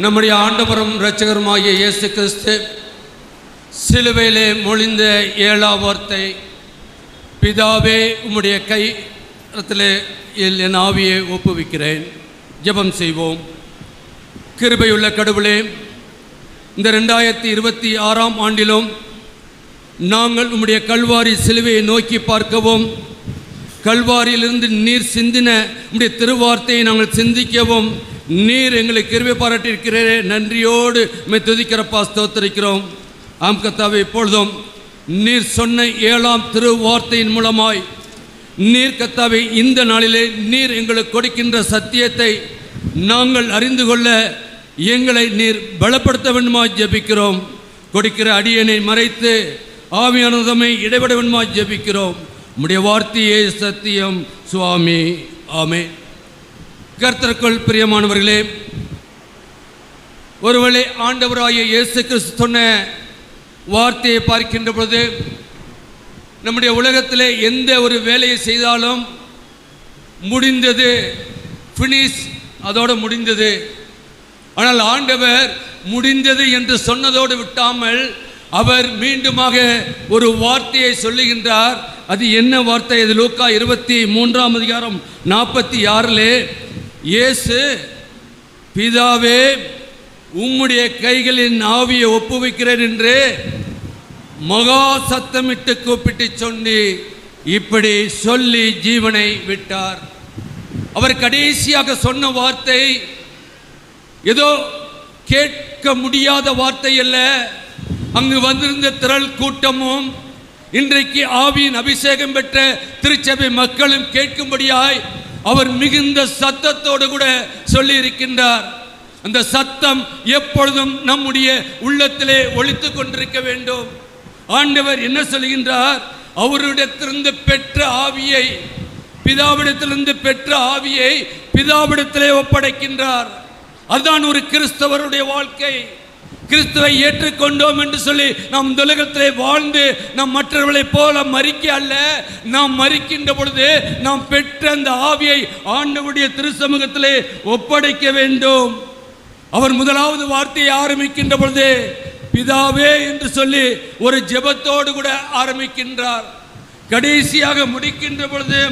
நம்முடைய ஆண்டவரும் இரட்சகருமாகிய இயேசு கிறிஸ்து சிலுவையிலே மொழிந்த 7ஆம் வார்த்தை, பிதாவே உம்முடைய கையிலே என் ஆவியை ஒப்புவிக்கிறேன். ஜெபம் செய்வோம். கிருபையுள்ள கடவுளே, இந்த 2026ஆம் ஆண்டிலும் நாங்கள் உம்முடைய கல்வாரி சிலுவையை நோக்கி பார்க்கவும், கல்வாரியிலிருந்து நீர் சிந்தின உம்முடைய திருவார்த்தையை நாங்கள் சிந்திக்கவும் நீர் எங்களுக்கு கிருபை பாராட்டியிருக்கிறே. நன்றியோடு துதிக்கிறப்பா, ஸ்தோத்திரிக்கிறோம். ஆம் கர்த்தாவே, இப்பொழுதும் நீர் சொன்ன 7ஆம் திருவார்த்தையின் மூலமாய் நீர் கர்த்தாவே இந்த நாளிலே நீர் எங்களுக்கு கொடுக்கின்ற சத்தியத்தை நாங்கள் அறிந்து கொள்ள எங்களை நீர் பலப்படுத்த வேண்டுமாய் ஜெபிக்கிறோம். கொடுக்கிற அடியனை மறைத்து ஆவியானதமை இடைவிட வேண்டுமாய் ஜெபிக்கிறோம். உம்முடைய வார்த்தையே சத்தியம் சுவாமி. ஆமென். கர்த்தருக்குள் பிரியமானவர்களே, ஒருவேளை ஆண்டவராகிய இயேசு கிறிஸ்து சொன்ன வார்த்தையை பார்க்கின்ற பொழுது, நம்முடைய உலகத்திலே எந்த ஒரு வேலையை செய்தாலும் முடிந்தது, ஃபினிஷ், அதோடு முடிந்தது. ஆனால் ஆண்டவர் முடிந்தது என்று சொன்னதோடு விட்டாமல் அவர் மீண்டுமாக ஒரு வார்த்தையை சொல்லுகின்றார். அது என்ன வார்த்தை? அது லூக்கா 23ஆம் அதிகாரம் 46 இயேசு, பிதாவே உம்முடைய கைகளின் ஆவியை ஒப்புவிக்கிறேன் என்று மகா சத்தமிட்டு கூப்பிட்டு சொல்லி இப்படி சொல்லி ஜீவனை விட்டார். அவர் கடைசியாக சொன்ன வார்த்தை ஏதோ கேட்க முடியாத வார்த்தை அல்ல. அங்கு வந்திருந்த திரள் கூட்டமும் இன்றைக்கு ஆவியின் அபிஷேகம் பெற்ற திருச்சபை மக்களும் கேட்கும்படியாய் அவர் மிகுந்த சத்தத்தோடு கூட சொல்லி இருக்கின்றார். அந்த சத்தம் எப்பொழுதும் நம்முடைய உள்ளத்திலே ஒலித்து கொண்டிருக்க வேண்டும். ஆண்டவர் என்ன சொல்கின்றார்? அவரிடத்திலிருந்து பெற்ற ஆவியை, பிதாவிடத்திலிருந்து பெற்ற ஆவியை பிதாவிடத்திலே ஒப்படைக்கின்றார். அதுதான் ஒரு கிறிஸ்தவருடைய வாழ்க்கை. கிறிஸ்துவை ஏற்றுக்கொண்டோம் என்று சொல்லி நாம் இந்த உலகத்திலே வாழ்ந்து நாம் மற்றவர்களைப் போல மரிக்க அல்ல, நாம் மரிக்கின்ற பொழுது நாம் பெற்ற அந்த ஆவியை ஆண்டவருடைய திருச்சமூகத்திலே ஒப்படைக்க வேண்டும். அவர் முதலாவது வார்த்தையை ஆரம்பிக்கின்ற பொழுது பிதாவே என்று சொல்லி ஒரு ஜெபத்தோடு கூட ஆரம்பிக்கின்றார். கடைசியாக முடிக்கின்ற பொழுது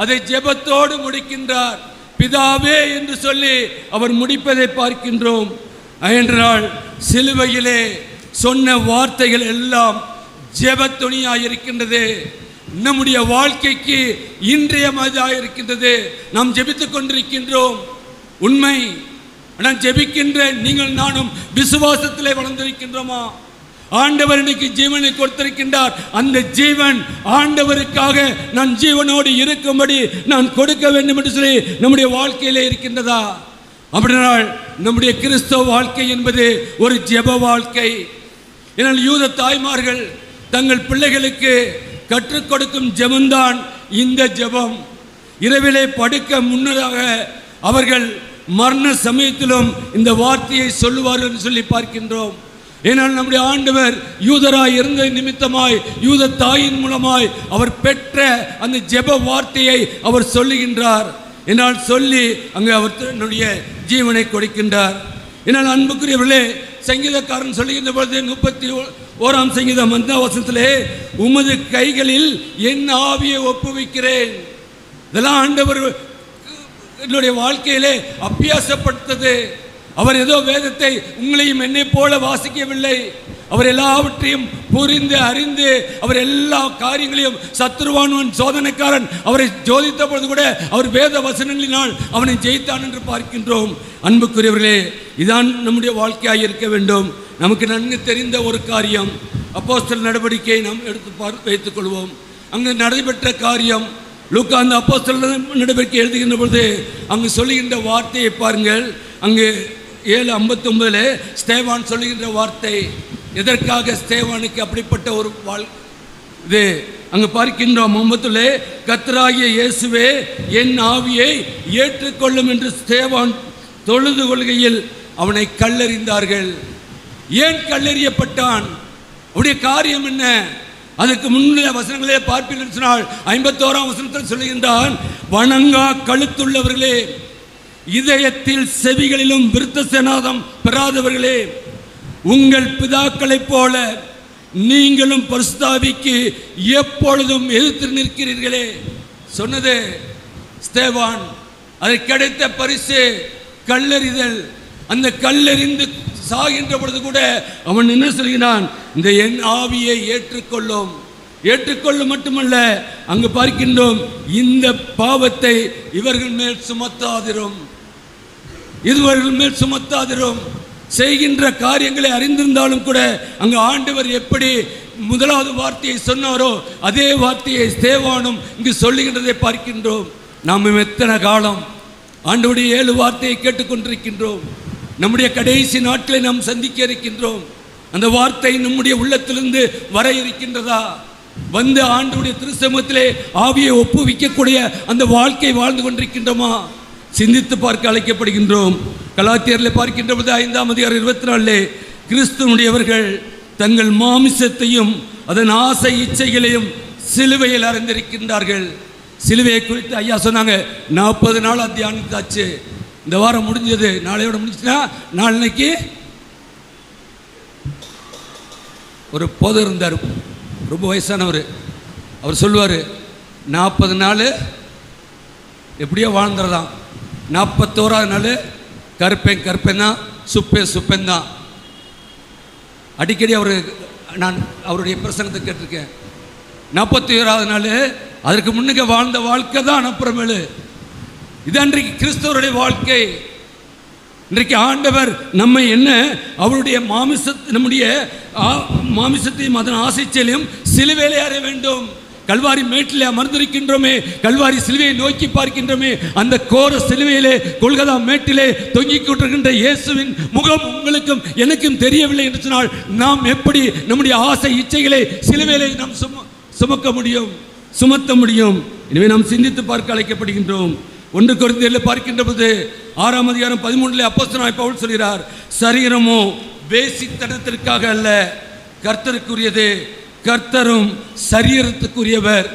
அதை ஜெபத்தோடு முடிக்கின்றார். பிதாவே என்று சொல்லி அவர் முடிப்பதை பார்க்கின்றோம். என்றால் சிலுவையிலே சொன்ன வார்த்தைகள் எல்லாம் ஜெபத்துணியாக இருக்கின்றது. நம்முடைய வாழ்க்கைக்கு இன்றியமையாக இருக்கின்றது. நாம் ஜெபித்துக் கொண்டிருக்கின்றோம், உண்மை. ஆனால் ஜெபிக்கின்ற நீங்கள் நானும் விசுவாசத்திலே வளர்ந்திருக்கின்றோமா? ஆண்டவர் இன்னைக்கு ஜீவனை கொடுத்திருக்கின்றார். அந்த ஜீவன் ஆண்டவருக்காக நான் ஜீவனோடு இருக்கும்படி நான் கொடுக்க வேண்டும் என்று சொல்லி நம்முடைய வாழ்க்கையிலே இருக்கின்றதா? அப்படினால் நம்முடைய கிறிஸ்தவ வாழ்க்கை என்பது ஒரு ஜெப வாழ்க்கை. ஏனால் யூத தாய்மார்கள் தங்கள் பிள்ளைகளுக்கு கற்றுக் கொடுக்கும் ஜெபம்தான் இந்த ஜெபம். இரவிலே படுக்க முன்னதாக அவர்கள் மரண சமயத்திலும் இந்த வார்த்தையை சொல்லுவார்கள் என்று சொல்லி பார்க்கின்றோம். ஏனால் நம்முடைய ஆண்டவர் யூதராய் இருந்த நிமித்தமாய் யூத தாயின் மூலமாய் அவர் பெற்ற அந்த ஜெப வார்த்தையை அவர் சொல்லுகின்றார். என்னால் சொல்லி அங்கே அவர் தன்னுடைய ஜீவனை கொடுக்கின்றார். என்னால் அன்புக்குரியவர்களே, சங்கீதக்காரன் சொல்லுகின்ற பொழுது 31ஆம் சங்கீதம் 5ஆம் வசனத்திலே உமது கைகளில் என் ஆவியை ஒப்புவிக்கிறேன். இதெல்லாம் ஆண்டவர் என்னுடைய வாழ்க்கையிலே அபியாசப்படுத்தது. அவர் ஏதோ வேதத்தை உங்களையும் என்னை போல வாசிக்கவில்லை. அவர் எல்லாவற்றையும் புரிந்து அறிந்து அவர் எல்லா காரியங்களையும் சத்துருவானவன் சோதனைக்காரன் அவரை ஜோதித்த பொழுது கூட அவர் வேத வசனங்களினால் அவனை ஜெயித்தான் என்று பார்க்கின்றோம். அன்புக்குரியவர்களே, இதான் நம்முடைய வாழ்க்கையாக இருக்க வேண்டும். நமக்கு நன்கு தெரிந்த ஒரு காரியம் அப்போஸ்தலர் நடவடிக்கையை நாம் எடுத்து வைத்துக் கொள்வோம். அங்கு நடைபெற்ற காரியம் லூக்கா அந்த அப்போஸ்தலர் நடவடிக்கை எழுதுகின்ற பொழுது அங்கு சொல்லுகின்ற வார்த்தையை பாருங்கள். அங்கு 7:59 ஸ்தேவான் சொல்லுகின்ற வார்த்தை, எதற்காக ஸ்தேவானுக்கு அப்படிப்பட்ட ஒரு இது அங்கு பார்க்கின்றோம். 9 கர்த்தராகிய இயேசுவே என் ஆவியை ஏற்றுக்கொள்ளும் என்று ஸ்தேவான் தொழுது கொள்கையில் அவனை கல்லெறிந்தார்கள். ஏன் கல்லெறியப்பட்டான்? அவருடைய காரியம் என்ன? அதுக்கு முன்னிலை வசனங்களே பார்ப்பீர்கள் சொன்னால் 51ஆம் வசனத்தில் சொல்லுகின்றான், வணங்கா கழுத்துள்ளவர்களே இதயத்தில் செவிகளிலும் விருத்த சேனாதம் பெறாதவர்களே, உங்கள் பிதாக்களைப் போல நீங்களும் பரிசுத்தாவிக்கு எப்பொழுதும் எதிர்த்து நிற்கிறீர்களே. சொன்னது ஸ்தேவான். அதை கிடைத்த பரிசு கல்லெறிதல். அந்த கல்லெறிந்து சாகின்ற பொழுது கூட அவன் என்ன சொல்கிறான்? இந்த என் ஆவியை ஏற்றுக்கொள்ளும் மட்டுமல்ல, அங்கு பார்க்கின்றோம், இந்த பாவத்தை இவர்கள் மேல் சுமத்தாதிரும். செய்கின்ற காரியங்களை அறிந்திருந்தாலும் கூட அங்கு ஆண்டவர் எப்படி முதலாவது வார்த்தையை சொன்னாரோ அதே வார்த்தையை ஸ்தேவானும் இங்கு சொல்லுகின்றதை பார்க்கின்றோம். நாம் எத்தனை காலம் ஆண்டவருடைய 7 வார்த்தையை கேட்டுக்கொண்டிருக்கின்றோம். நம்முடைய கடைசி நாட்களை நாம் சந்திக்க இருக்கின்றோம். அந்த வார்த்தை நம்முடைய உள்ளத்திலிருந்து வர இருக்கின்றதா? வந்து ஆண்டவருடைய திருச்சமூகத்திலே ஆவியை ஒப்புவிக்கக்கூடிய அந்த வாழ்க்கை வாழ்ந்து கொண்டிருக்கின்றோமா? சிந்தித்து பார்க்க அழைக்கப்படுகின்றோம். கலாத்தியரில் பார்க்கின்ற போது 5ஆம் அதிகாரம் 24 கிறிஸ்துவனுடையவர்கள் தங்கள் மாமிசத்தையும் அதன் ஆசை இச்சைகளையும் சிலுவையில் அறிந்திருக்கின்றார்கள். சிலுவையை குறித்து ஐயா சொன்னாங்க, 40 நாள் தியானித்தாச்சு. இந்த வாரம் முடிஞ்சது, நாளையோட முடிச்சுன்னா நாளைக்கு ஒரு போதர் இருந்தார், ரொம்ப வயசானவர். அவர் சொல்லுவார், 40 நாள் எப்படியோ வாழ்ந்துறதான், 41ஆவது நாள் கருப்பேன் தான், சுப்பேன் தான். அடிக்கடி நான் அவருடைய பிரசங்கத்தை கேட்டிருக்கேன். 41ஆவது நாள் அதற்கு முன்னுக்கு வாழ்ந்த வாழ்க்கை தான் அப்புறமேலு. இது அன்றைக்கு கிறிஸ்தவருடைய வாழ்க்கை. இன்றைக்கு ஆண்டவர் நம்மை என்ன அவருடைய நம்முடைய மாமிசத்தையும் அதன் ஆசைச்சலையும் சிலுவையிலே அறைய வேண்டும். கல்வாரி மேட்டிலே அமர்ந்திருக்கின்றோமே, கல்வாரி சிலுவையை நோக்கி பார்க்கின்றோமே, அந்த கோர சிலுவையிலே கொல்கதா மேட்டிலே தொங்கிக் கொண்டிருக்கின்ற இயேசுவின் முகம் உங்களுக்கும் எனக்கும் தெரியவில்லை என்று சொன்னால் நாம் எப்படி நம்முடைய ஆசை இச்சைகளை சிலுவையிலே நாம் சுமத்த முடியும்? எனவே நாம் சிந்தித்து பார்க்க அழைக்கப்படுகின்றோம். 1 கொரிந்தியரில் பார்க்கின்ற போது 6ஆம் அதிகாரம் 13 அப்போஸ்தலனாகிய பவுல் சொல்கிறார், சரீரமோ வேசித்தனத்திற்காக அல்ல, கர்த்தருக்குரியது, கர்த்தரும் சரீரத்துக்குரியவர்.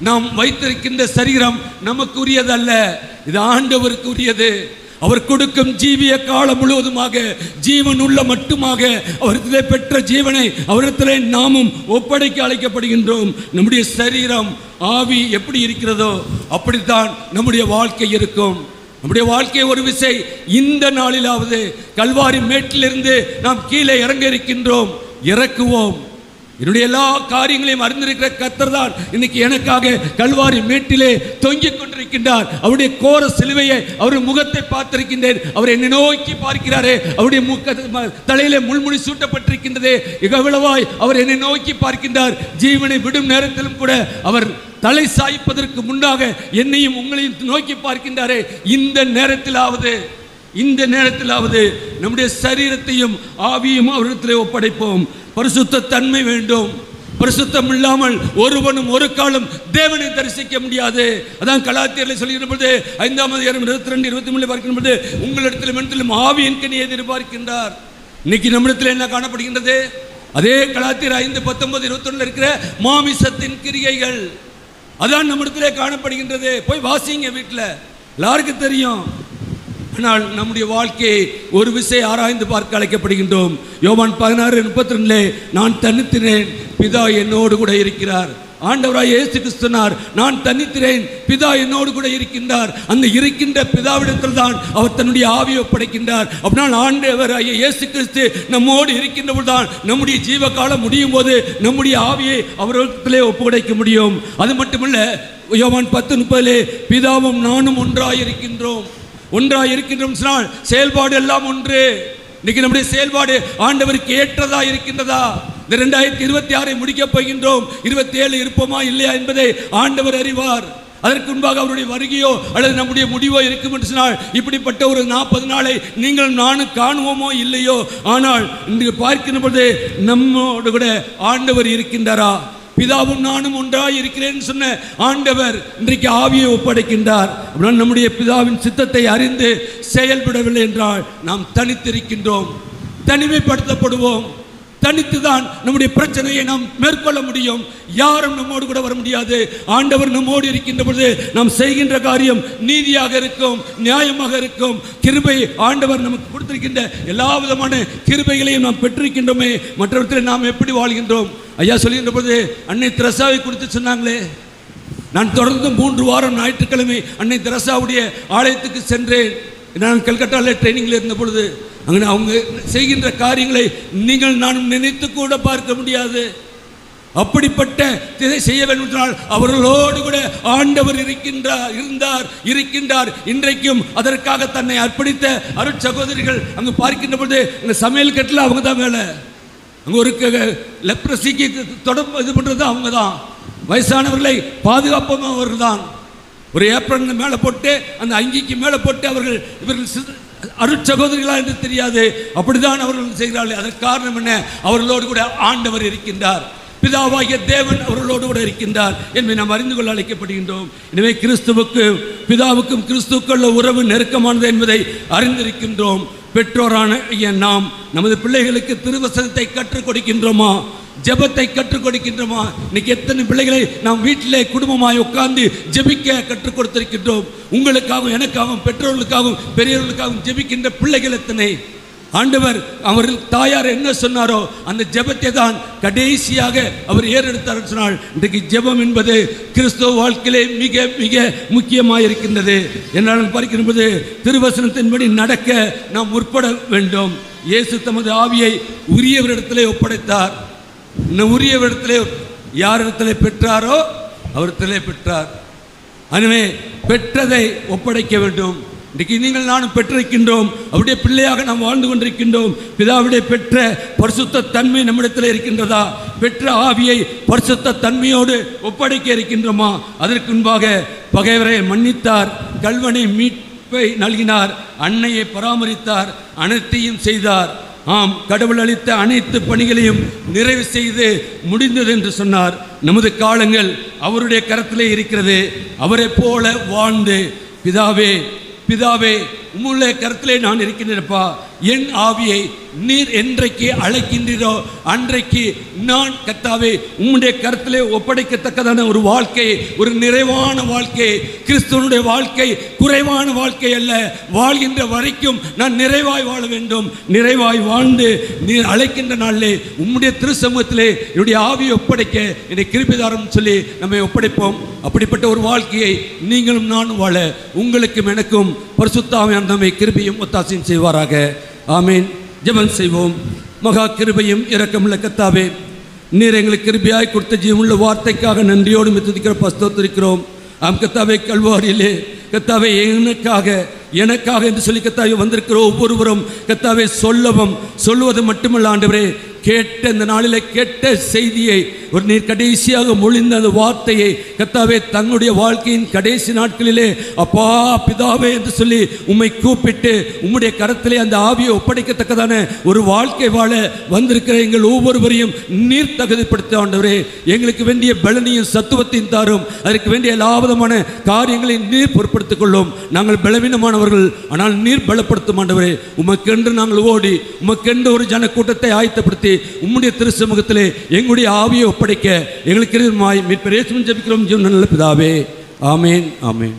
நாம் வைத்திருக்கின்ற சரீரம் நமக்குரியதல்ல, இது ஆண்டவருக்குரியது. அவர் கொடுக்கும் ஜீவிய காலம் முழுவதுமாக ஜீவன் உள்ள மட்டுமாக அவரிடத்திலே பெற்ற ஜீவனை அவரிடத்திலே நாமும் ஒப்படைக்க அழைக்கப்படுகின்றோம். நம்முடைய சரீரம் ஆவி எப்படி இருக்கிறதோ அப்படித்தான் நம்முடைய வாழ்க்கை இருக்கும். நம்முடைய வாழ்க்கை ஒரு விசை இந்த நாளிலாவது கல்வாரி மேட்டிலிருந்து நாம் கீழே இறங்க இருக்கின்றோம். இறக்குவோம். என்னுடைய எல்லா காரியங்களையும் அறிந்திருக்கிற கர்த்தர் தான் இன்னைக்கு எனக்காக கல்வாரி மேட்டிலே தொங்கிக் கொண்டிருக்கின்றார். அவருடைய கோர சிலுவையை, அவருடைய முகத்தை பார்த்திருக்கின்றேன். அவர் என்னை நோக்கி பார்க்கிறாரே, அவருடைய தலையிலே முள்முடி சூட்டப்பட்டிருக்கின்றதே, இகவிளவாய் அவர் என்னை நோக்கி பார்க்கின்றார். ஜீவனை விடும் நேரத்திலும் கூட அவர் தலை சாய்ப்பதற்கு முன்னாக என்னையும் உங்களையும் நோக்கி பார்க்கின்றாரே. இந்த நேரத்திலாவது நம்முடைய சரீரத்தையும் ஆவியும் அவரிடத்திலே ஒப்படைப்போம். பரிசுத்த தன்மை வேண்டும். பரிசுத்தம் இல்லாமல் ஒருவனும் ஒரு காலம் தேவனை தரிசிக்க முடியாது. அதான் கலாத்தியரில் சொல்லுகிற பொழுது 5ஆம் அதிகாரம் 22, 23 பார்க்கின்ற பொழுது உங்களிடத்திலும் ஆவியின் கனியை எதிர்பார்க்கின்றார். இன்னைக்கு நம்மிடத்தில் என்ன காணப்படுகின்றது? அதே கலாத்தியர் 5, 19, 21 இருக்கிற மாமிசத்தின் கிரியைகள் அதான் நம்மிடத்திலே காணப்படுகின்றது. போய் வாசிங்க வீட்டில், எல்லாருக்கும் தெரியும். ஆனால் நம்முடைய வாழ்க்கையை ஒரு விசை ஆராய்ந்து பார்க்க அழைக்கப்படுகின்றோம். யோவான் 16:32 நான் தனித்தினேன், பிதா என்னோடு கூட இருக்கிறார். ஆண்டவராய் இயேசு கிறிஸ்து சொன்னார், நான் தனித்தினேன், பிதா என்னோடு கூட இருக்கின்றார். அந்த இருக்கின்ற பிதாவிடத்தில் தான் அவர் தன்னுடைய ஆவியை ஒப்படைக்கின்றார். அப்படினால் ஆண்டவராய் இயேசு கிறிஸ்து நம்மோடு இருக்கின்ற பொழுதுதான் நம்முடைய ஜீவ காலம் முடியும் போது நம்முடைய ஆவியை அவரிடத்திலே ஒப்படைக்க முடியும். அது மட்டுமல்ல, யோவான் 10:30 பிதாவும் நானும் ஒன்றாயிருக்கின்றோம் சொன்னால் செயல்பாடு எல்லாம் ஒன்று. இன்னைக்கு நம்முடைய செயல்பாடு ஆண்டவருக்கு ஏற்றதா இருக்கின்றதா? இந்த 2026 முடிக்க போகின்றோம். 27 இருப்போமா இல்லையா என்பதை ஆண்டவர் அறிவார். அதற்கு முன்பாக அவருடைய வருகையோ அல்லது நம்முடைய முடிவோ இருக்கும் என்று சொன்னால் இப்படிப்பட்ட ஒரு 40 நாளை நீங்கள் நானும் காணுவோமோ இல்லையோ, ஆனால் இன்று பார்க்கின்ற பொழுது நம்மோடு கூட ஆண்டவர் இருக்கின்றாரா? பிதாவும் நானும் ஒன்றாய் இருக்கிறேன் சொன்ன ஆண்டவர் இன்றைக்கு ஆவியை ஒப்படைக்கின்றார். அப்படின்னா நம்முடைய பிதாவின் சித்தத்தை அறிந்து செயல்படவில்லை என்றால் நாம் தனித்திருக்கின்றோம், தனிமைப்படுத்தப்படுவோம். தனித்து தான் நம்முடைய பிரச்சனையை நாம் மேற்கொள்ள முடியும். யாரும் நம்மோடு கூட வர முடியாது. ஆண்டவர் நம்மோடு இருக்கின்ற பொழுது நாம் செய்கின்ற காரியம் நீதியாக இருக்கும், நியாயமாக இருக்கும். கிருபை ஆண்டவர் நமக்கு கொடுத்திருக்கின்ற எல்லா விதமான கிருபைகளையும் நாம் பெற்றிருக்கின்றோமே, மற்றவர்களில் நாம் எப்படி வாழ்கின்றோம்? ஐயா சொல்கின்ற பொழுது அன்னை தெரசாவை குறித்து சொன்னாங்களே, நான் தொடர்ந்து 3 வாரம் ஞாயிற்றுக்கிழமை அன்னை தெரசாவுடைய ஆலயத்துக்கு சென்றேன். நான் கல்கட்டாவில் ட்ரைனிங்கில் இருந்த பொழுது அங்கே அவங்க செய்கின்ற காரியங்களை நீங்கள் நானும் நினைத்து கூட பார்க்க முடியாது. அப்படிப்பட்ட இதை செய்ய வேண்டும் என்றால் அவர்களோடு கூட ஆண்டவர் இருக்கின்றார். இன்றைக்கும் அதற்காக தன்னை அர்ப்பணித்த அருட்சகோதரிகள் அங்கு பார்க்கின்ற பொழுது அங்கே சமையல் கட்டில் அவங்க தான் வேலை. அங்கே ஒரு லெப்ரசிக்கு தொடர்பு இது பண்ணுறது அவங்க தான். வயசானவர்களை பாதுகாப்பதும் அவர்கள் தான். ஒரு ஏப்ரன் மேலே போட்டு அந்த அங்கிக்கு மேலே போட்டு இவர்கள் அருட்சகோதரிகளா என்று தெரியாது, அப்படிதான் அவர்கள் செய்கிறார்கள். அதற்கு காரணம் என்ன? அவர்களோடு கூட ஆண்டவர் இருக்கின்றார். பிதாவாகிய தேவன் அவர்களோடு கூட இருக்கின்றார் என்பதை நாம் அறிந்து கொள்ள அழைக்கப்படுகின்றோம். எனவே கிறிஸ்துவுக்கும் பிதாவுக்கும் கிறிஸ்துவுக்குள்ள உறவு நெருக்கமானது என்பதை அறிந்திருக்கின்றோம். பெற்றோரான நாம் நமது பிள்ளைகளுக்கு திருவசனத்தை கற்றுக் கொடுக்கின்றோமா? ஜெபத்தை கற்றுக் கொடுக்கின்றோமா? இன்னைக்கு எத்தனை பிள்ளைகளை நாம் வீட்டிலே குடும்பமாய் உட்கார்ந்து ஜெபிக்க கற்றுக் கொடுத்திருக்கின்றோம். உங்களுக்காகவும் எனக்காகவும் பெற்றோர்களுக்காகவும் பெரியவர்களுக்காகவும் ஜெபிக்கின்ற பிள்ளைகள் எத்தனை? ஆண்டவர் அவர்கள் தாயார் என்ன சொன்னாரோ அந்த ஜெபத்தை தான் கடைசியாக அவர் ஏறெடுத்தார் சொன்னால், இன்றைக்கு ஜெபம் என்பது கிறிஸ்துவ வாழ்க்கையிலே மிக மிக முக்கியமாக இருக்கின்றது. என்னால் பார்க்கும்போது திருவசனத்தின்படி நடக்க நாம் முற்பட வேண்டும். இயேசு தமது ஆவியை உரியவரிடத்திலே ஒப்படைத்தார். உரியவரிடத்திலே யாரிடத்திலே பெற்றாரோ அவரிடத்திலே பெற்றார். எனவே பெற்றதை ஒப்படைக்க வேண்டும். இன்றைக்கு நீங்கள் நானும் பெற்றிருக்கின்றோம். அவருடைய பிள்ளையாக நாம் வாழ்ந்து கொண்டிருக்கின்றோம். பிதாவுடைய பெற்ற பரிசுத்த தன்மை நம்மிடத்தில் இருக்கின்றதா? பெற்ற ஆவியை பரிசுத்த தன்மையோடு ஒப்படைக்க இருக்கின்றோமா? அதற்கு முன்பாக பகைவரை மன்னித்தார், கல்வனை மீட்பை நல்கினார், அன்னையை பராமரித்தார், அனைத்தையும் செய்தார். ஆம், கடவுள் அளித்த அனைத்து பணிகளையும் நிறைவு செய்து முடிந்தது என்று சொன்னார். நமது காலங்கள் அவருடைய கரத்திலே இருக்கிறது. அவரை போல வாழ்ந்து பிதாவே உம்முடைய கருத்திலே நான் இருக்கின்றேன்ப்பா, என் ஆவியை நீர் என்றைக்கு அழைக்கின்றீரோ அன்றைக்கு நான் கர்த்தாவே உம்முடைய கருத்திலே ஒப்படைக்கத்தக்கதான ஒரு வாழ்க்கை, ஒரு நிறைவான வாழ்க்கை. கிறிஸ்துவனுடைய வாழ்க்கை குறைவான வாழ்க்கை அல்ல. வாழ்கின்ற வரைக்கும் நான் நிறைவாய் வாழ வேண்டும். நிறைவாய் வாழ்ந்து நீர் அழைக்கின்ற நாளிலே உம்முடைய திருச்சமூகத்திலே என்னுடைய ஆவியை ஒப்படைக்க என்னை கிருபைதாரம் சொல்லி நம்மை ஒப்படைப்போம். அப்படிப்பட்ட ஒரு வாழ்க்கையை நீங்களும் நானும் வாழ உங்களுக்கும் எனக்கும் பரிசுத்த ஆவியானவர் நம்மை கிருபையும் ஒத்தாசையும் செய்வாராக. ஆமீன். ஜெபம் செய்வோம். மகா கிருபையும் இரக்கமுள்ள கர்த்தாவே, நீர் எங்களுக்கு கிருபையாய் கொடுத்த ஜீவனுள்ள வார்த்தைக்காக நன்றியோடு மித்துதிக்கிற ஸ்தோத்திரிக்கிறோம். ஆம் கர்த்தாவே, கல்வாரியிலே கர்த்தாவே எனக்காக என்று சொல்லி கர்த்தாவே வந்திருக்கிற ஒவ்வொருவரும் கர்த்தாவே சொல்லுவது மட்டுமல்ல ஆண்டவரே, கேட்ட இந்த நாளிலே கேட்ட செய்தியை ஒரு நீர் கடைசியாக மொழிந்த அந்த வார்த்தையை கர்த்தாவே தங்களுடைய வாழ்க்கையின் கடைசி நாட்களிலே அப்பா பிதாவே என்று சொல்லி உம்மை கூப்பிட்டு உம்முடைய கரத்திலே அந்த ஆவியை ஒப்படைக்கத்தக்கதான ஒரு வாழ்க்கை வாழ வந்திருக்கிற எங்கள் ஒவ்வொருவரையும் நீர் தகுதிப்படுத்த ஆண்டவரே. எங்களுக்கு வேண்டிய பலனையும் சத்துவத்தையும் தாரும். அதற்கு வேண்டிய எல்லா விதமான காரியங்களையும் நீர் பொறுப்படுத்திக் கொள்ளும். நாங்கள் பலவீனமானவர்கள், ஆனால் நீர் பலப்படுத்தும் ஆண்டவரே. உமக்கென்று நாங்கள் ஓடி உமக்கென்று ஒரு ஜன கூட்டத்தை ஆயத்தப்படுத்தி உம்முடைய திருச்சமூகத்திலே எங்களுடைய ஆவியை ஒப்படைக்க எங்களுக்கு மீட்பர் இயேசுவின் ஜெபிக்கிறோம் ஜீவனுள்ள பிதாவே. ஆமேன், ஆமேன்.